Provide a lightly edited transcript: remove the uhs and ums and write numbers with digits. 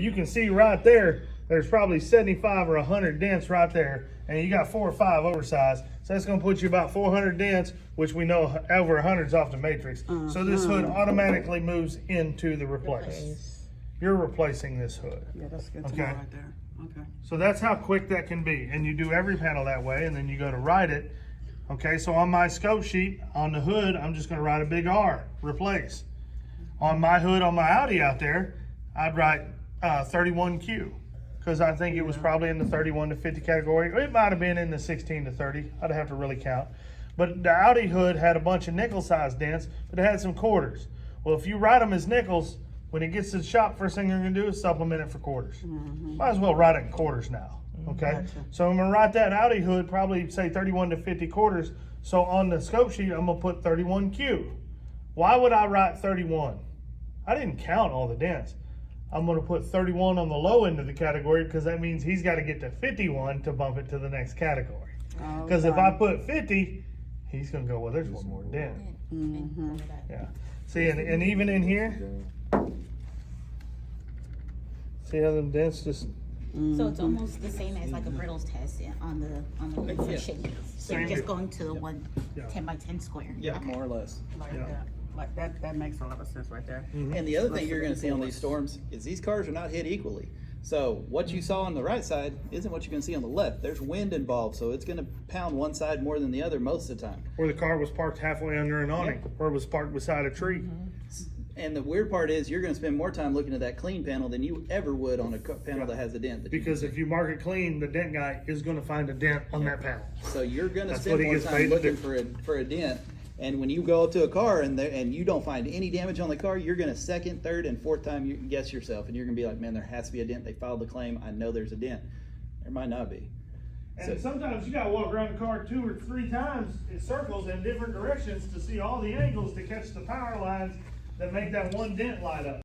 You can see right there, there's probably 75 or 100 dents right there, and you got 4 or 5 oversized. So that's gonna put you about 400 dents, which we know over 100's off the matrix. So this hood automatically moves into the replace. You're replacing this hood. Yeah, that's good to Okay. know right there. Okay. So that's how quick that can be. And you do every panel that way, and then you go to write it. Okay, so on my scope sheet, on the hood, I'm just gonna write a big R, replace. On my hood, on my Audi out there, I'd write 31Q, because I think it was probably in the 31 to 50 category. It might have been in the 16 to 30. I'd have to really count. But the Audi hood had a bunch of nickel-sized dents, but it had some quarters. Well, if you write them as nickels, when it gets to the shop, first thing you're gonna do is supplement it for quarters. Might as well write it in quarters now, okay? Gotcha. So I'm gonna write that Audi hood, probably say 31 to 50 quarters. So on the scope sheet, I'm gonna put 31Q. Why would I write 31? I didn't count all the dents. I'm gonna put 31 on the low end of the category because that means he's gotta get to 51 to bump it to the next category. Because if I put 50, he's gonna go, well, there's one more dent. Yeah. See, and even in here, see how them dents just So it's almost the same as like a Brittles test on the for shape. So you're just going to one 10 by 10 square. Yeah, more or less. Like Yeah. that. Like that makes a lot of sense right there. And the other thing you're gonna see on these storms is these cars are not hit equally. So what you saw on the right side isn't what you're gonna see on the left. There's wind involved, so it's gonna pound one side more than the other most of the time. where the car was parked halfway under an awning, or it was parked beside a tree. And the weird part is you're gonna spend more time looking at that clean panel than you ever would on a panel that has a dent. that you Because if you mark it clean, the dent guy is gonna find a dent on that panel. So you're gonna That's spend what he more gets time paid to looking do. for a dent. And when you go up to a car and you don't find any damage on the car, you're gonna second, third, and fourth time you guess yourself, and you're gonna be like, man, there has to be a dent. They filed the claim. I know there's a dent. There might not be. And sometimes you gotta walk around the car 2 or 3 times in circles in different directions to see all the angles to catch the power lines that make that one dent light up.